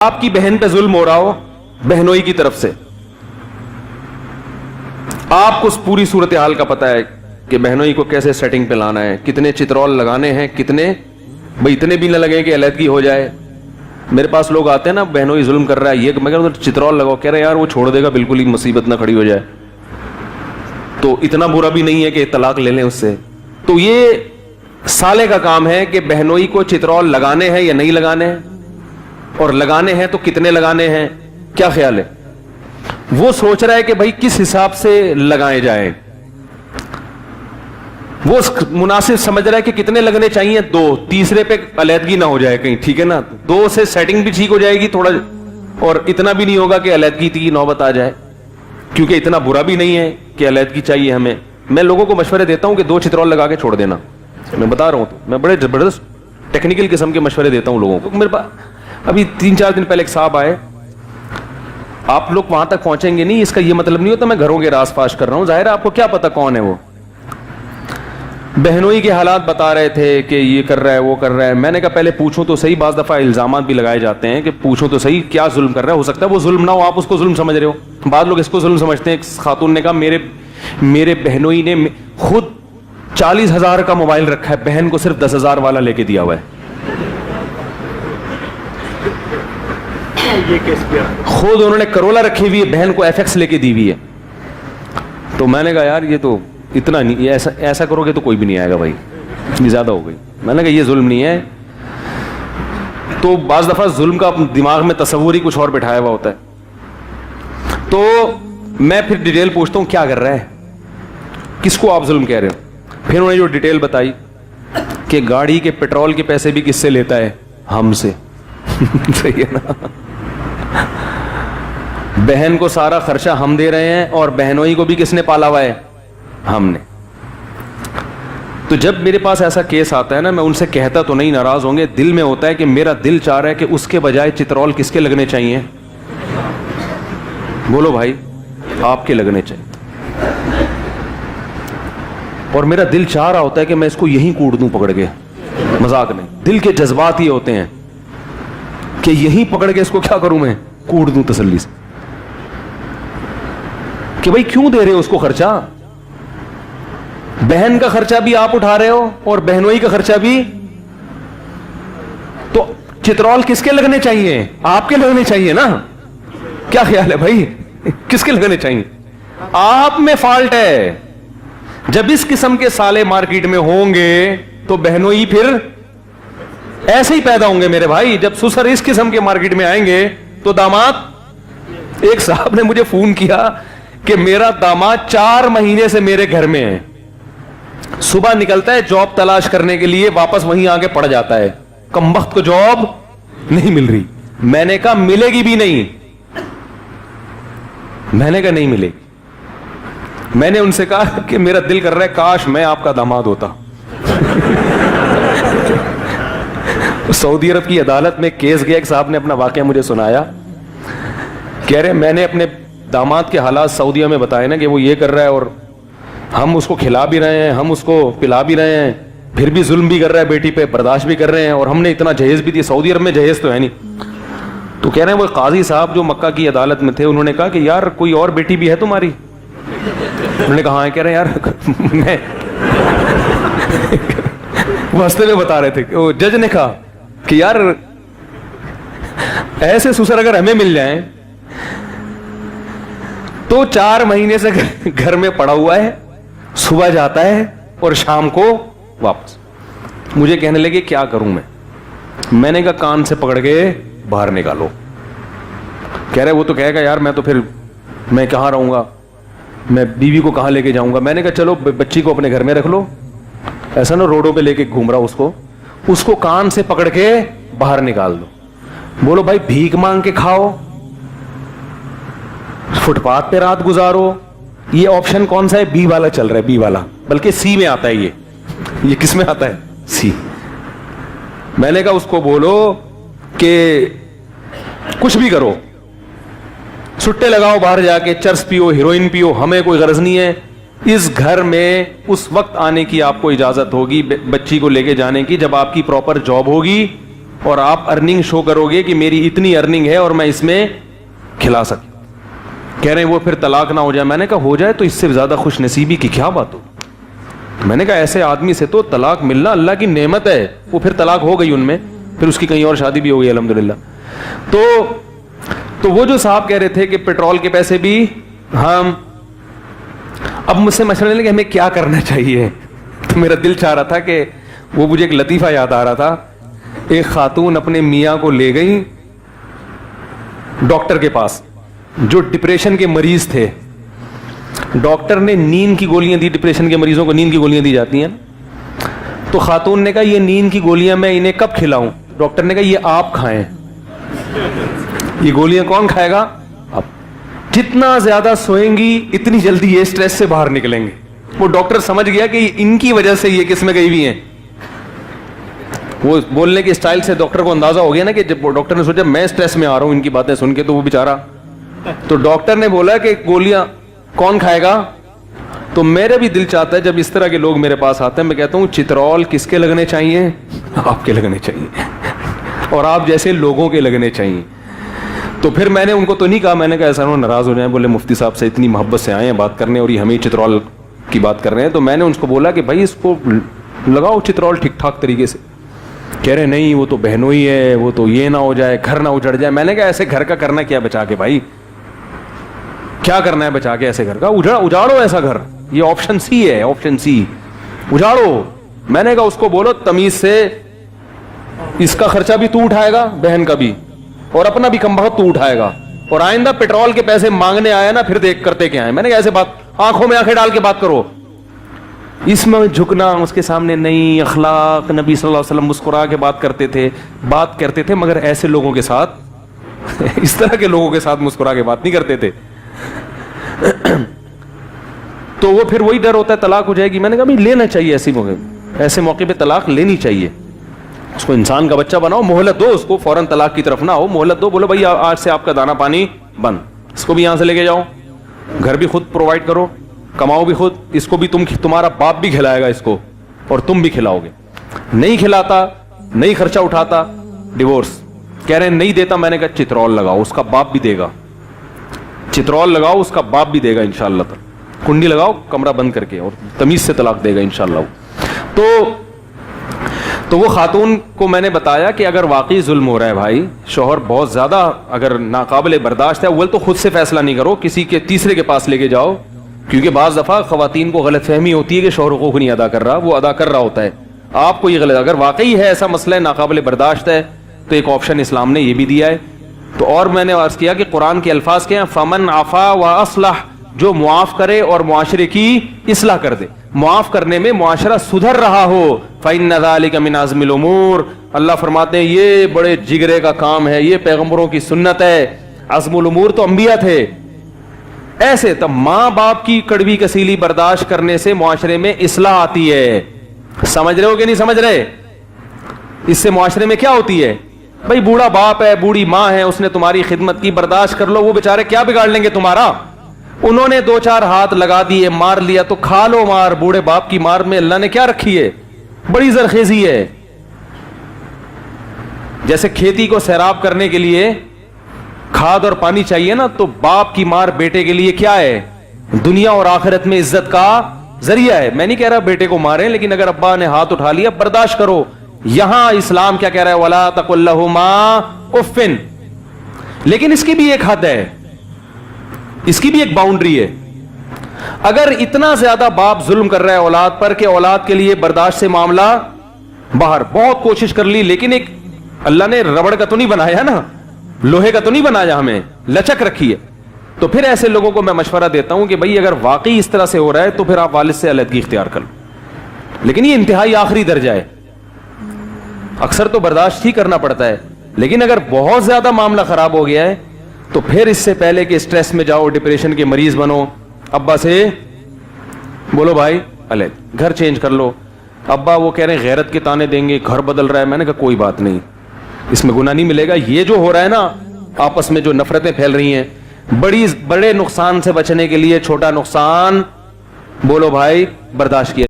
آپ کی بہن پہ ظلم ہو رہا ہو بہنوئی کی طرف سے, آپ کو پوری صورتحال کا پتا ہے کہ بہنوئی کو کیسے سیٹنگ پہ لانا ہے, کتنے چترول لگانے ہیں, کتنے بھائی اتنے بھی نہ لگے کہ علیحدگی ہو جائے. میرے پاس لوگ آتے ہیں نا, بہنوئی ظلم کر رہا ہے یہ, میں کہہ رہا ہوں چترول لگاؤ, کہہ رہے یار وہ چھوڑ دے گا بالکل ہی, مصیبت نہ کھڑی ہو جائے, تو اتنا برا بھی نہیں ہے کہ طلاق لے لیں اس سے. تو یہ سالے کا کام ہے کہ بہنوئی کو چترول لگانے ہیں یا نہیں لگانے ہیں, اور لگانے ہیں تو کتنے لگانے ہیں, کیا خیال ہے. وہ سوچ رہا ہے کہ بھائی کس حساب سے لگائے جائیں, وہ مناسب سمجھ رہا ہے کہ کتنے لگنے چاہیے, 2, تیسرے پہ علیحدگی نہ ہو جائے کہیں, ٹھیک ہے نا, 2 سے سیٹنگ بھی ٹھیک ہو جائے گی تھوڑا, اور اتنا بھی نہیں ہوگا کہ علیحدگی کی نوبت آ جائے, کیونکہ اتنا برا بھی نہیں ہے کہ علیحدگی چاہیے ہمیں. میں لوگوں کو مشورے دیتا ہوں کہ 2 چترول لگا کے چھوڑ دینا, میں بتا رہا ہوں, میں بڑے زبردست ٹیکنیکل قسم کے مشورے دیتا ہوں لوگوں کو. میرے پاس ابھی 3-4 دن پہلے ایک صاحب آئے, آپ لوگ وہاں تک پہنچیں گے نہیں, اس کا یہ مطلب نہیں ہوتا میں گھروں کے راز فاش کر رہا ہوں, ظاہر ہے آپ کو کیا پتا کون ہے وہ. بہنوئی کے حالات بتا رہے تھے کہ یہ کر رہا ہے وہ کر رہا ہے. میں نے کہا پہلے پوچھوں تو صحیح, بعض دفعہ الزامات بھی لگائے جاتے ہیں کہ پوچھوں تو صحیح کیا ظلم کر رہا ہے, ہو سکتا ہے وہ ظلم نہ ہو, آپ اس کو ظلم سمجھ رہے ہو. بعض لوگ اس کو ظلم سمجھتے ہیں. ایک خاتون نے کہا میرے بہنوئی نے خود 40,000 کا موبائل رکھا ہے, بہن کو صرف 10,000 والا لے کے دیا ہوا ہے. خود انہوں نے کرولا رکھی ہوئی ہے, بہن کو FX لے کے دی ہوئی ہے. تو میں نے کہا یار یہ تو اتنا نہیں, ایسا کرو گے تو کوئی بھی نہیں آئے گا بھائی, یہ زیادہ ہو گئی. میں نے کہا یہ ظلم نہیں ہے. تو بعض دفعہ ظلم کا دماغ میں تصور ہی کچھ اور بٹھایا ہوا ہوتا ہے. تو میں پھر ڈیٹیل پوچھتا ہوں کیا کر رہا ہے, کس کو آپ ظلم کہہ رہے ہو. پھر انہوں نے جو ڈیٹیل بتائی کہ گاڑی کے پیٹرول کے پیسے بھی کس سے لیتا ہے, ہم سے. صحیح ہے نا, بہن کو سارا خرچہ ہم دے رہے ہیں, اور بہنوئی کو بھی کس نے پالا ہوا ہے, ہم نے. تو جب میرے پاس ایسا کیس آتا ہے نا, میں ان سے کہتا تو نہیں, ناراض ہوں گے, دل میں ہوتا ہے کہ میرا دل چاہ رہا ہے کہ اس کے بجائے چترول کس کے لگنے چاہیے, بولو بھائی, آپ کے لگنے چاہیے. اور میرا دل چاہ رہا ہوتا ہے کہ میں اس کو یہیں کوڑ دوں پکڑ کے, مذاق نہیں, دل کے جذبات ہی ہوتے ہیں کہ یہیں پکڑ کے اس کو کیا کروں, میں کوڑ دوں تسلی سے. کہ بھائی کیوں دے رہے ہو اس کو خرچہ, بہن کا خرچہ بھی آپ اٹھا رہے ہو اور بہنوئی کا خرچہ بھی, تو چترول کس کے لگنے چاہیے, آپ کے لگنے چاہیے نا. کیا خیال ہے بھائی, کس کے لگنے چاہیے, آپ میں فالٹ ہے. جب اس قسم کے سالے مارکیٹ میں ہوں گے تو بہنوئی پھر ایسے ہی پیدا ہوں گے میرے بھائی. جب سسر اس قسم کے مارکیٹ میں آئیں گے تو داماد, ایک صاحب نے مجھے فون کیا کہ میرا داماد 4 مہینے سے میرے گھر میں ہے, صبح نکلتا ہے جاب تلاش کرنے کے لیے, واپس وہیں آ کے پڑ جاتا ہے, کمبخت کو جاب نہیں مل رہی. میں نے کہا ملے گی بھی نہیں, میں نے کہا نہیں ملے گی. میں نے ان سے کہا کہ میرا دل کر رہا ہے کاش میں آپ کا داماد ہوتا. سعودی عرب کی عدالت میں کیس گیا, ایک صاحب نے اپنا واقعہ مجھے سنایا, کہہ رہے میں نے اپنے داماد کے حالات سعودیہ میں بتائے نا کہ وہ یہ کر رہا ہے, اور ہم اس کو کھلا بھی رہے ہیں, ہم اس کو پلا بھی رہے ہیں, پھر بھی ظلم بھی کر رہا ہے بیٹی پہ, برداشت بھی کر رہے ہیں, اور ہم نے اتنا جہیز بھی دیا. سعودی عرب میں جہیز تو ہے نہیں. تو کہہ رہے ہیں وہ قاضی صاحب جو مکہ کی عدالت میں تھے, انہوں نے کہا کہ یار کوئی اور بیٹی بھی ہے تمہاری. انہوں نے کہا ہاں. کہہ رہے ہیں یار میں وہ ہستے میں بتا رہے تھے, جج نے کہا کہ یار ایسے سسر اگر ہمیں مل جائیں تو 4 مہینے سے گھر میں پڑا ہوا ہے, صبح جاتا ہے اور شام کو واپس. مجھے کہنے لگے کیا کروں میں نے کہا کان سے پکڑ کے باہر نکالو. کہہ رہے وہ تو کہے گا یار میں تو پھر میں کہاں رہوں گا, میں بیوی کو کہاں لے کے جاؤں گا. میں نے کہا چلو بچی کو اپنے گھر میں رکھ لو, ایسا نا روڈوں پہ لے کے گھوم رہا اس کو کان سے پکڑ کے باہر نکال دو. بولو بھائی بھیک مانگ کے کھاؤ, فٹ پاتھ پہ رات گزارو, یہ آپشن کون سا ہے, بی والا چل رہا ہے, بی والا, بلکہ سی میں آتا ہے. یہ کس میں آتا ہے, سی. میں نے کہا اس کو بولو کہ کچھ بھی کرو, سٹے لگاؤ باہر جا کے, چرس پیو, ہیروئن پیو, ہمیں کوئی غرض نہیں ہے. اس گھر میں اس وقت آنے کی آپ کو اجازت ہوگی بچی کو لے کے جانے کی جب آپ کی پراپر جاب ہوگی اور آپ ارننگ شو کرو گے کہ میری اتنی ارننگ ہے اور میں اس میں کھلا سکتا. کہہ رہے ہیں وہ پھر طلاق نہ ہو جائے. میں نے کہا ہو جائے تو اس سے زیادہ خوش نصیبی کی کیا بات ہو. میں نے کہا ایسے آدمی سے تو طلاق ملنا اللہ کی نعمت ہے. وہ پھر طلاق ہو گئی ان میں, پھر اس کی کہیں اور شادی بھی ہو گئی الحمدللہ. تو وہ جو صاحب کہہ رہے تھے کہ پیٹرول کے پیسے بھی ہم, اب مجھ سے مشورہ لے کہ ہمیں کیا کرنا چاہیے. تو میرا دل چاہ رہا تھا کہ وہ مجھے ایک لطیفہ یاد آ رہا تھا. ایک خاتون اپنے میاں کو لے گئی ڈاکٹر کے پاس جو ڈپریشن کے مریض تھے. ڈاکٹر نے نیند کی گولیاں دی. ڈپریشن کے مریضوں کو نیند کی گولیاں دی جاتی ہیں. تو خاتون نے کہا یہ نیند کی گولیاں میں انہیں کب کھلاؤں. ڈاکٹر نے کہا یہ آپ کھائیں. یہ گولیاں کون کھائے گا؟ آپ. جتنا زیادہ سوئیں گی اتنی جلدی یہ اسٹریس سے باہر نکلیں گے. وہ ڈاکٹر سمجھ گیا کہ ان کی وجہ سے یہ کس میں گئی ہوئی ہیں. وہ بولنے کے اسٹائل سے ڈاکٹر کو اندازہ ہو گیا نا کہ جب ڈاکٹر نے سوچا میں اسٹریس میں آ رہا ہوں ان کی باتیں سن کے, تو وہ بیچارہ, تو ڈاکٹر نے بولا کہ گولیاں کون کھائے گا. تو میرا بھی دل چاہتا ہے جب اس طرح کے لوگ میرے پاس آتے ہیں, میں کہتا ہوں چترول کس کے لگنے چاہیے؟ آپ کے لگنے چاہیے, اور آپ جیسے لوگوں کے لگنے چاہیے. تو پھر میں نے ان کو تو نہیں کہا, میں نے کہا ایسا ناراض ہو جائیں, بولے مفتی صاحب سے اتنی محبت سے آئے ہیں بات کرنے اور یہ ہمیں چترول کی بات کر رہے ہیں. تو میں نے ان کو بولا کہ بھائی اس کو لگاؤ چترول ٹھیک ٹھاک طریقے سے. کہہ رہے نہیں وہ تو بہنوں ہی ہے, وہ تو یہ نہ ہو جائے, گھر نہ اجڑ جائے. میں نے کہا ایسے گھر کا کرنا کیا بچا کے, بھائی کیا کرنا ہے بچا کے ایسے گھر کا؟ اجاڑو ایسا گھر. یہ آپشن سی ہے, آپشن سی, اجاڑو. میں نے کہا اس کو بولو تمیز سے, اس کا خرچہ بھی تو اٹھائے گا, بہن کا بھی, اور اپنا بھی کم بہت تو اٹھائے گا, اور آئندہ پیٹرول کے پیسے مانگنے آیا نا پھر دیکھ کرتے کیا ہیں. میں نے کہا ایسے بات آنکھوں میں آنکھیں ڈال کے بات کرو. اس میں جھکنا اس کے سامنے نہیں. اخلاق نبی صلی اللہ علیہ وسلم مسکرا کے بات کرتے تھے مگر ایسے لوگوں کے ساتھ اس طرح کے لوگوں کے ساتھ مسکرا کے بات نہیں کرتے تھے. تو وہ پھر وہی ڈر ہوتا ہے طلاق ہو جائے گی. میں نے کہا بھائی لینا چاہیے ایسے موقع پہ طلاق لینی چاہیے. اس کو انسان کا بچہ بناؤ, مہلت دو اس کو, فوراً طلاق کی طرف نہ ہو, مہلت دو. بولو بھائی آج سے آپ کا دانا پانی بند, اس کو بھی یہاں سے لے کے جاؤ, گھر بھی خود پرووائڈ کرو, کماؤ بھی خود, اس کو بھی تمہارا باپ بھی کھلائے گا اس کو, اور تم بھی کھلاؤ گے. نہیں کھلاتا, نہیں خرچہ اٹھاتا, ڈیورس. کہہ رہے ہیں نہیں دیتا. میں نے کہا چترول لگاؤ, اس کا باپ بھی دے گا. چترول لگاؤ, اس کا باپ بھی دے گا انشاءاللہ. کنڈی لگاؤ کمرہ بند کر کے, اور تمیز سے طلاق دے گا انشاءاللہ. تو وہ خاتون کو میں نے بتایا کہ اگر واقعی ظلم ہو رہا ہے بھائی, شوہر بہت زیادہ اگر ناقابل برداشت ہے, اول تو خود سے فیصلہ نہیں کرو, کسی کے تیسرے کے پاس لے کے جاؤ. کیونکہ بعض دفعہ خواتین کو غلط فہمی ہوتی ہے کہ شوہر حقوق نہیں ادا کر رہا, وہ ادا کر رہا ہوتا ہے. آپ کو یہ غلط, اگر واقعی ہے ایسا مسئلہ ہے ناقابل برداشت ہے, تو ایک آپشن اسلام نے یہ بھی دیا ہے. تو اور میں نے عرض کیا کہ قرآن کے الفاظ کیا ہیں, فمن عفا و اصلح, جو معاف کرے اور معاشرے کی اصلاح کر دے. معاف کرنے میں معاشرہ سدھر رہا ہو, فإن ذلک من عزم الامور, اللہ فرماتے ہیں یہ بڑے جگرے کا کام ہے, یہ پیغمبروں کی سنت ہے. عزم الامور تو انبیاء تھے. ایسے تب ماں باپ کی کڑوی کسیلی برداشت کرنے سے معاشرے میں اصلاح آتی ہے. سمجھ رہے ہو کہ نہیں سمجھ رہے؟ اس سے معاشرے میں کیا ہوتی ہے؟ بھائی بوڑھا باپ ہے, بوڑھی ماں ہے, اس نے تمہاری خدمت کی, برداشت کر لو. وہ بیچارے کیا بگاڑ لیں گے تمہارا؟ انہوں نے 2-4 ہاتھ لگا دیے, مار لیا, تو کھا لو مار. بوڑھے باپ کی مار میں اللہ نے کیا رکھی ہے؟ بڑی زرخیزی ہے. جیسے کھیتی کو سیراب کرنے کے لیے کھاد اور پانی چاہیے نا, تو باپ کی مار بیٹے کے لیے کیا ہے؟ دنیا اور آخرت میں عزت کا ذریعہ ہے. میں نہیں کہہ رہا بیٹے کو ماریں, لیکن اگر ابا نے ہاتھ اٹھا لیا برداشت کرو. یہاں اسلام کیا کہہ رہا ہے؟ وَلَا تَقُلْ لَهُمَا اُفٍّ. لیکن اس کی بھی ایک حد ہے, اس کی بھی ایک باؤنڈری ہے. اگر اتنا زیادہ باپ ظلم کر رہا ہے اولاد پر کہ اولاد کے لیے برداشت سے معاملہ باہر, بہت کوشش کر لی, لیکن ایک اللہ نے ربڑ کا تو نہیں بنایا نا, لوہے کا تو نہیں بنایا, ہمیں لچک رکھی ہے. تو پھر ایسے لوگوں کو میں مشورہ دیتا ہوں کہ بھائی اگر واقعی اس طرح سے ہو رہا ہے تو پھر آپ والد سے علیحدگی اختیار کر لو. لیکن یہ انتہائی آخری درجہ ہے, اکثر تو برداشت ہی کرنا پڑتا ہے. لیکن اگر بہت زیادہ معاملہ خراب ہو گیا ہے تو پھر اس سے پہلے کہ اسٹریس میں جاؤ, ڈپریشن کے مریض بنو, ابا سے بولو بھائی علیحدہ, گھر چینج کر لو. ابا وہ کہہ رہے ہیں غیرت کے تانے دیں گے, گھر بدل رہا ہے. میں نے کہا کوئی بات نہیں, اس میں گناہ نہیں ملے گا. یہ جو ہو رہا ہے نا آپس میں جو نفرتیں پھیل رہی ہیں, بڑے نقصان سے بچنے کے لیے چھوٹا نقصان بولو بھائی برداشت کیا